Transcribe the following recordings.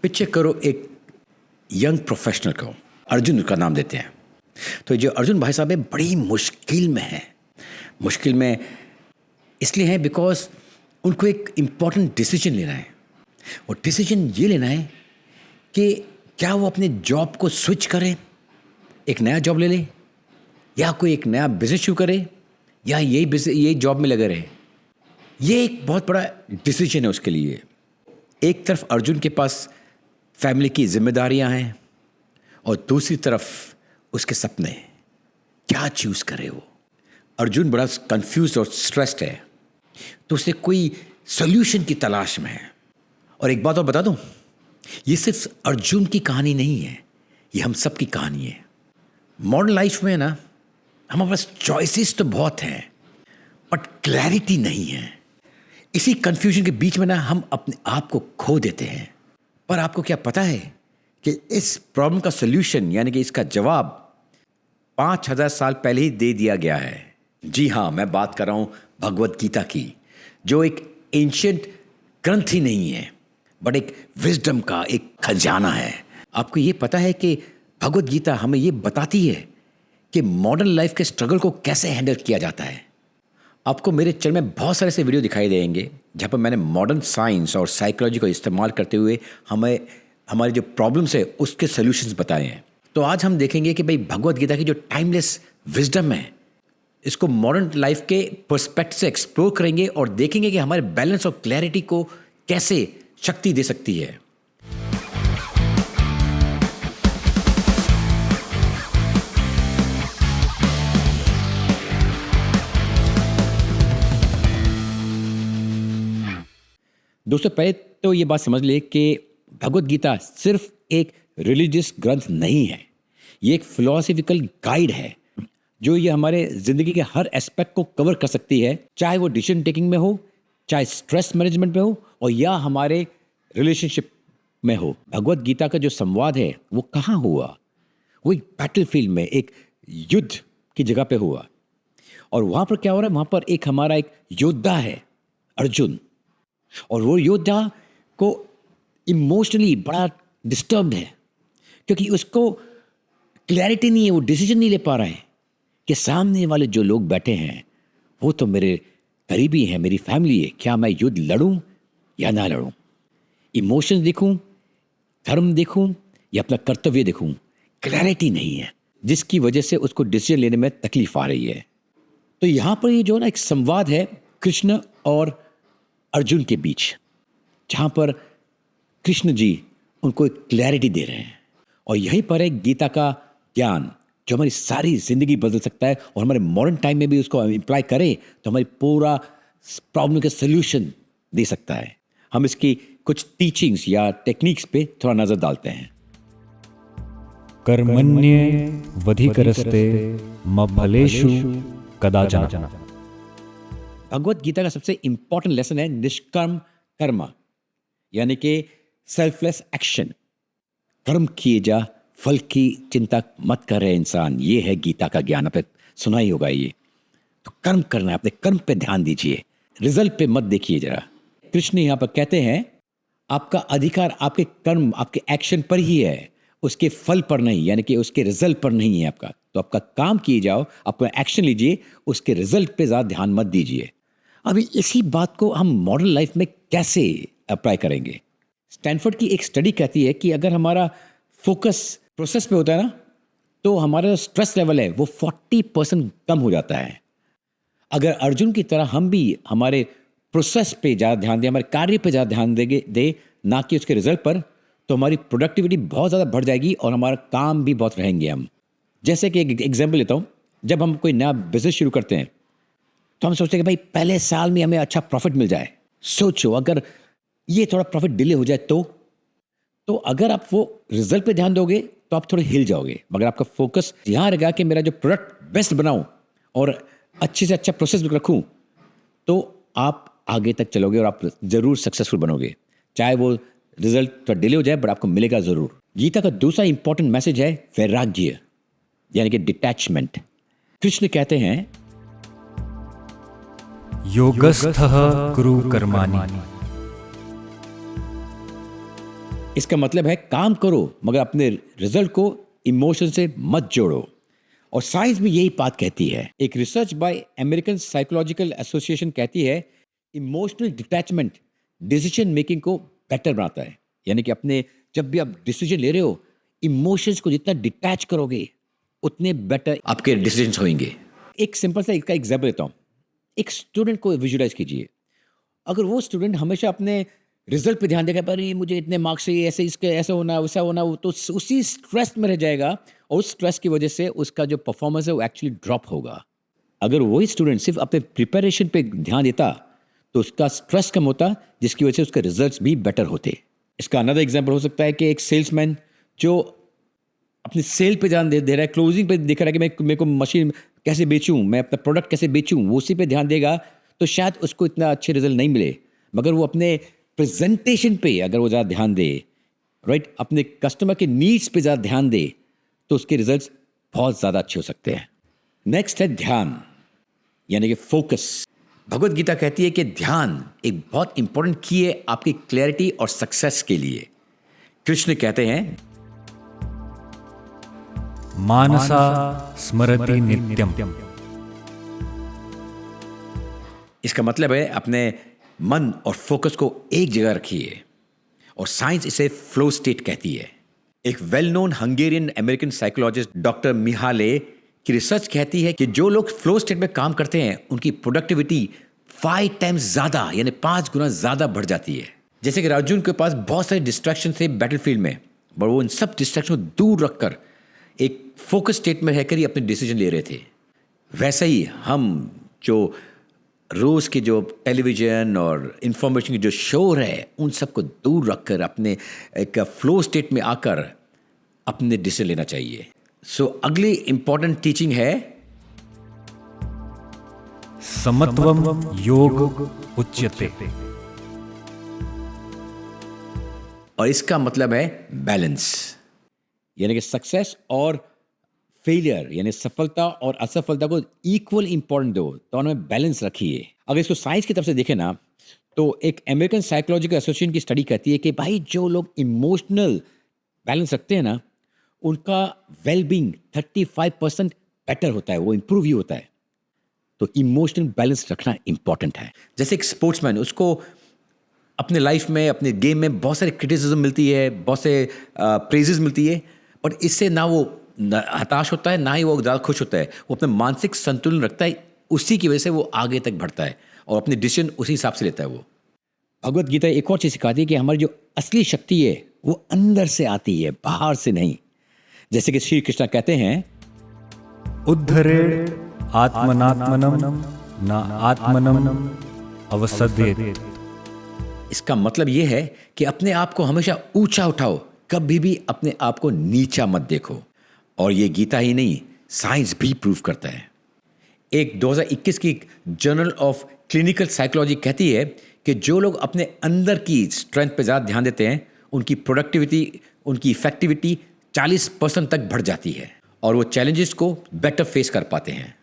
Picture करो एक young professional को, अर्जुन का नाम देते हैं। तो जो अर्जुन भाई साहब है बड़ी मुश्किल में है। मुश्किल में इसलिए है बिकॉज उनको एक इम्पॉर्टेंट डिसीजन लेना है। और डिसीजन ये लेना है कि क्या वो अपने जॉब को स्विच करे, एक नया जॉब ले ले, या कोई एक नया बिजनेस शुरू करे, या यही जॉब में लगे रहे। ये एक बहुत बड़ा डिसीजन है उसके लिए। एक तरफ अर्जुन के पास फैमिली की जिम्मेदारियां हैं और दूसरी तरफ उसके सपने। क्या चूज करे वो? अर्जुन बड़ा कंफ्यूज और स्ट्रेस्ड है, तो उसे कोई सोल्यूशन की तलाश में है। और एक बात और बता दूं, ये सिर्फ अर्जुन की कहानी नहीं है, ये हम सब की कहानी है। मॉडर्न लाइफ में ना हमारे पास चॉइसेस तो बहुत हैं, बट क्लैरिटी नहीं है। इसी कंफ्यूजन के बीच में ना हम अपने आप को खो देते हैं। पर आपको क्या पता है कि इस प्रॉब्लम का सॉल्यूशन यानी कि इसका जवाब 5000 साल पहले ही दे दिया गया है। जी हाँ, मैं बात कर रहा हूँ भगवत गीता की, जो एक एंशिएंट ग्रंथ ही नहीं है बट एक विजडम का एक खजाना है। आपको ये पता है कि भगवत गीता हमें ये बताती है कि मॉडर्न लाइफ के स्ट्रगल को कैसे हैंडल किया जाता है। आपको मेरे चैनल में बहुत सारे ऐसे वीडियो दिखाई देंगे जहाँ पर मैंने मॉडर्न साइंस और साइकोलॉजी को इस्तेमाल करते हुए हमें हमारी जो प्रॉब्लम्स है उसके सॉल्यूशंस बताए हैं। तो आज हम देखेंगे कि भाई भगवत गीता की जो टाइमलेस विजडम है, इसको मॉडर्न लाइफ के पर्सपेक्टिव से एक्सप्लोर करेंगे और देखेंगे कि हमारे बैलेंस और क्लैरिटी को कैसे शक्ति दे सकती है। दोस्तों, पहले तो ये बात समझ ले कि भगवत गीता सिर्फ एक रिलीजियस ग्रंथ नहीं है, ये एक फिलोसॉफिकल गाइड है जो ये हमारे ज़िंदगी के हर एस्पेक्ट को कवर कर सकती है, चाहे वो डिसीजन टेकिंग में हो, चाहे स्ट्रेस मैनेजमेंट में हो, और या हमारे रिलेशनशिप में हो। भगवत गीता का जो संवाद है वो कहाँ हुआ? वो एक बैटलफील्ड में, एक युद्ध की जगह पे हुआ। और वहाँ पर क्या हो रहा है? वहाँ पर एक हमारा एक योद्धा है अर्जुन, और वो योद्धा को इमोशनली बड़ा डिस्टर्ब्ड है क्योंकि उसको क्लैरिटी नहीं है, वो डिसीजन नहीं ले पा रहा है कि सामने वाले जो लोग बैठे हैं वो तो मेरे करीबी हैं, मेरी फैमिली है, क्या मैं युद्ध लड़ूं या ना लड़ूं? इमोशंस देखूं, धर्म देखूं या अपना कर्तव्य देखूं? क्लैरिटी नहीं है, जिसकी वजह से उसको डिसीजन लेने में तकलीफ आ रही है। तो यहाँ पर ये जो ना एक संवाद है कृष्ण और अर्जुन के बीच, जहाँ पर कृष्ण जी उनको एक क्लैरिटी दे रहे हैं। और यहीं पर है गीता का ज्ञान जो हमारी सारी ज़िंदगी बदल सकता है, और हमारे मॉडर्न टाइम में भी उसको इम्प्लाई करें तो हमारी पूरा प्रॉब्लम के सल्यूशन दे सकता है। हम इसकी कुछ टीचिंग्स या टेक्निक्स पे थोड़ा नज़र डालते हैं। कर्मण्येवाधिकारस्ते मफलेषु कदाचन। भगवत गीता का सबसे इंपॉर्टेंट लेसन है निष्कर्म कर्म, यानी कि सेल्फलेस एक्शन। कर्म किए जा, फल की चिंता मत करे इंसान, ये है गीता का ज्ञान। आपने सुना ही होगा ये। तो कर्म करना है, अपने कर्म पे ध्यान दीजिए, रिजल्ट पे मत देखिए जरा। कृष्ण यहाँ पर कहते हैं आपका अधिकार आपके कर्म, आपके एक्शन पर ही है, उसके फल पर नहीं, यानी कि उसके रिजल्ट पर नहीं है आपका। तो आपका काम किए जाओ, अपना एक्शन लीजिए, उसके रिजल्ट पे ज़्यादा ध्यान मत दीजिए। अभी इसी बात को हम मॉडर्न लाइफ में कैसे अप्लाई करेंगे? स्टैनफोर्ड की एक स्टडी कहती है कि अगर हमारा फोकस प्रोसेस पे होता है ना, तो हमारा जो स्ट्रेस लेवल है वो 40% कम हो जाता है। अगर अर्जुन की तरह हम भी हमारे प्रोसेस पे ज़्यादा ध्यान दें, हमारे कार्य पे ज़्यादा ध्यान दे ना कि उसके रिजल्ट पर, तो हमारी प्रोडक्टिविटी बहुत ज़्यादा बढ़ जाएगी और हमारा काम भी बहुत रहेंगे हम। जैसे कि एक एग्जाम्पल लेता हूँ, जब हम कोई नया बिजनेस शुरू करते हैं तो हम सोचते हैं कि भाई पहले साल में हमें अच्छा प्रॉफिट मिल जाए। सोचो अगर ये थोड़ा प्रॉफिट डिले हो जाए तो अगर आप वो रिजल्ट पे ध्यान दोगे तो आप थोड़े हिल जाओगे। मगर आपका फोकस यहाँ रहेगा कि मेरा जो प्रोडक्ट बेस्ट बनाऊं और अच्छे से अच्छा प्रोसेस रखूं, तो आप आगे तक चलोगे और आप ज़रूर सक्सेसफुल बनोगे। चाहे वो रिजल्ट थोड़ा डिले हो जाए, बट आपको मिलेगा ज़रूर। गीता का दूसरा इंपॉर्टेंट मैसेज है वैराग्य, यानी कि डिटैचमेंट। कृष्ण कहते हैं योगस्थः कुरु कर्माणि इसका मतलब है काम करो मगर अपने रिजल्ट को इमोशन से मत जोड़ो। और साइंस भी यही बात कहती है। एक research by American psychological association कहती है इमोशनल डिटैचमेंट डिसीजन मेकिंग को बेटर बनाता है। यानी कि अपने जब भी आप डिसीजन ले रहे हो, इमोशंस को जितना डिटैच करोगे उतने बेटर आपके डिसीजंस होंगे। एक सिंपल सा इसका एग्जाम्पल देता हूँ। एक स्टूडेंट को विजुलाइज कीजिए। अगर वो स्टूडेंट हमेशा अपने रिजल्ट पे ध्यान देगा, पर ये मुझे इतने मार्क्स चाहिए, ऐसे इसके ऐसा होना वैसा होना, वो तो उसी स्ट्रेस में रह जाएगा और उस स्ट्रेस की वजह से उसका जो परफॉर्मेंस है वो एक्चुअली ड्रॉप होगा। अगर वही स्टूडेंट सिर्फ अपने प्रिपरेशन पे ध्यान देता तो उसका स्ट्रेस कम होता, जिसकी वजह से उसके रिजल्ट्स भी बेटर होते। इसका अनदर एग्जाम्पल हो सकता है कि एक सेल्समैन जो अपने सेल पे ध्यान दे रहा है, क्लोजिंग पे देख रहा है कि मेरे को मशीन कैसे बेचूं, मैं अपना प्रोडक्ट कैसे बेचूं, वो उसी पे ध्यान देगा तो शायद उसको इतना अच्छे रिजल्ट नहीं मिले। मगर वो अपने प्रेजेंटेशन पे अगर वो ज़्यादा ध्यान दे, राइट, अपने कस्टमर के नीड्स पे ज़्यादा ध्यान दे, तो उसके रिजल्ट्स बहुत ज़्यादा अच्छे हो सकते हैं। नेक्स्ट है ध्यान, यानी कि फोकस। भगवत गीता कहती है कि ध्यान एक बहुत इंपॉर्टेंट की है आपकी क्लैरिटी और सक्सेस के लिए। कृष्ण कहते हैं मानसा स्मरति नित्यम। इसका मतलब है अपने मन और फोकस को एक जगह रखिए, और साइंस इसे फ्लो स्टेट कहती है। एक well known Hungarian American psychologist doctor Mihaly की रिसर्च कहती है कि जो लोग फ्लो स्टेट में काम करते हैं उनकी प्रोडक्टिविटी 5 टाइम्स ज़्यादा, यानी 5 गुना ज़्यादा बढ़ जाती है। जैसे कि अर्जुन के पास बहुत सारे डिस्ट्रैक्शन थे बैटलफील्ड में, पर वो इन सब डिस्ट्रैक्शन को दूर रखकर एक फोकस स्टेट में रहकर ही अपने डिसीजन ले रहे थे। वैसे ही हम जो रोज़ के जो टेलीविज़न और इंफॉर्मेशन के जो शोर है उन सबको दूर रखकर अपने एक फ्लो स्टेट में आकर अपने डिसीजन लेना चाहिए। सो अगली इंपॉर्टेंट टीचिंग है समत्वम योग उच्यते। और इसका मतलब है बैलेंस, यानी कि सक्सेस और फेलियर, यानी सफलता और असफलता को इक्वल इंपॉर्टेंट दो, दोनों में बैलेंस रखिए। अगर इसको साइंस की तरफ से देखें ना, तो एक अमेरिकन साइकोलॉजिकल एसोसिएशन की स्टडी कहती है कि भाई जो लोग इमोशनल बैलेंस रखते हैं ना, उनका वेलबींग 35% बेटर होता है, वो इम्प्रूव ही होता है। तो इमोशनल बैलेंस रखना इंपॉर्टेंट है। जैसे एक स्पोर्ट्समैन, उसको अपने लाइफ में, अपने गेम में बहुत सारी क्रिटिसिज्म मिलती है, बहुत से प्रेजेस मिलती है, बट इससे ना वो हताश होता है, ना ही वो ज़्यादा खुश होता है। वो अपना मानसिक संतुलन रखता है, उसी की वजह से वो आगे तक बढ़ता है और अपने डिसीजन उसी हिसाब से लेता है। वो भगवत गीता एक और चीज़ सिखाती है कि हमारी जो असली शक्ति है वो अंदर से आती है, बाहर से नहीं। जैसे कि श्री कृष्ण कहते हैं उद्धरेण आत्मनात्मनम न आत्मनम अवसद्येत। इसका मतलब ये है कि अपने आप को हमेशा ऊंचा उठाओ, कभी भी अपने आप को नीचा मत देखो। और ये गीता ही नहीं, साइंस भी प्रूव करता है। एक 2021 की जर्नल ऑफ क्लिनिकल साइकोलॉजी कहती है कि जो लोग अपने अंदर की स्ट्रेंथ पे ज़्यादा ध्यान देते हैं, उनकी प्रोडक्टिविटी, उनकी इफेक्टिविटी 40% तक बढ़ जाती है और वो चैलेंजेस को बेटर फेस कर पाते हैं।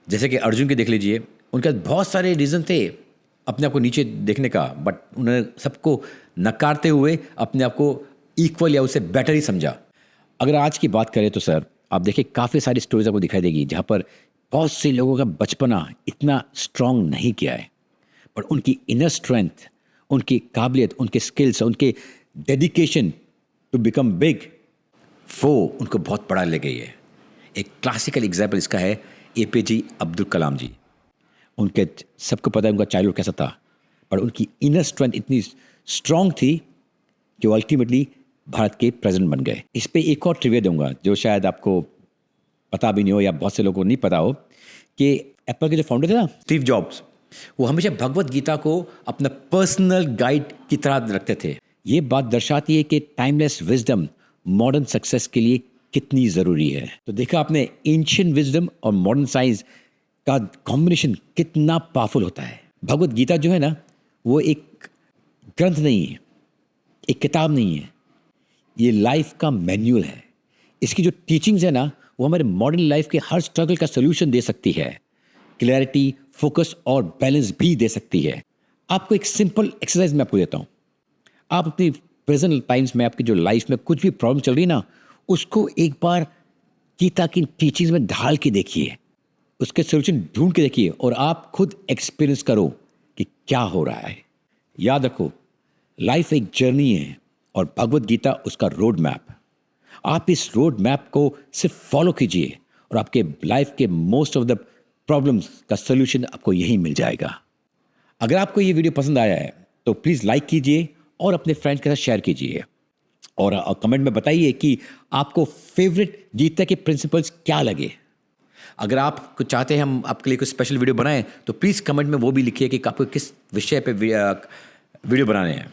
जैसे कि अर्जुन के देख लीजिए, उनके बहुत सारे रीज़न थे अपने आप को नीचे देखने का, बट उन्होंने सबको नकारते हुए अपने आप को इक्वल या उससे बेटर ही समझा। अगर आज की बात करें तो सर, आप देखिए काफ़ी सारी स्टोरीज आपको दिखाई देगी जहाँ पर बहुत से लोगों का बचपना इतना स्ट्रांग नहीं किया है, पर उनकी इनर स्ट्रेंथ, उनकी काबिलियत, उनके स्किल्स, उनके डेडिकेशन टू बिकम बिग, वो उनको बहुत बड़ा ले गई है। एक क्लासिकल एग्जाम्पल इसका है APJ अब्दुल कलाम जी। उनके सबको पता है उनका चाइल्डहुड कैसा था, पर उनकी इनर स्ट्रेंथ इतनी स्ट्रांग थी कि वो अल्टीमेटली भारत के प्रेसिडेंट बन गए। इस पे एक और ट्रिविया दूंगा जो शायद आपको पता भी नहीं हो या बहुत से लोगों को नहीं पता हो, कि एप्पल के जो फाउंडर थे ना, स्टीव जॉब्स, वो हमेशा भगवत गीता को अपना पर्सनल गाइड की तरह रखते थे। ये बात दर्शाती है कि टाइमलेस विजडम मॉडर्न सक्सेस के लिए कितनी ज़रूरी है। तो देखा आपने, एंशिएंट विजडम और मॉडर्न साइंस का कॉम्बिनेशन कितना पावरफुल होता है। भगवत गीता जो है ना, वो एक ग्रंथ नहीं है, एक किताब नहीं है, ये लाइफ का मैन्युअल है। इसकी जो टीचिंग्स है ना, वो हमारे मॉडर्न लाइफ के हर स्ट्रगल का सोल्यूशन दे सकती है, क्लैरिटी, फोकस और बैलेंस भी दे सकती है। आपको एक सिंपल एक्सरसाइज मैं आपको देता हूँ। आप अपनी प्रेजेंट टाइम्स में आपकी जो लाइफ में कुछ भी प्रॉब्लम चल रही है ना, उसको एक बार गीता की टीचिंग्स में ढाल के देखिए, उसके सोल्यूशन ढूंढ के देखिए और आप खुद एक्सपीरियंस करो कि क्या हो रहा है। याद रखो, लाइफ एक जर्नी है और भगवत गीता उसका रोड मैप। आप इस रोड मैप को सिर्फ फॉलो कीजिए और आपके लाइफ के मोस्ट ऑफ द प्रॉब्लम्स का सोल्यूशन आपको यहीं मिल जाएगा। अगर आपको ये वीडियो पसंद आया है तो प्लीज़ लाइक कीजिए और अपने फ्रेंड्स के साथ शेयर कीजिए और कमेंट में बताइए कि आपको फेवरेट गीता के प्रिंसिपल्स क्या लगे। अगर आप कुछ चाहते हैं हम आपके लिए कुछ स्पेशल वीडियो बनाएं तो प्लीज़ कमेंट में वो भी लिखिए कि आपको किस विषय पे वीडियो बनाने हैं।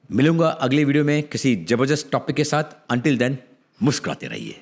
मिलूंगा अगले वीडियो में किसी ज़बरदस्त टॉपिक के साथ। अंटिल देन मुस्कुराते रहिए।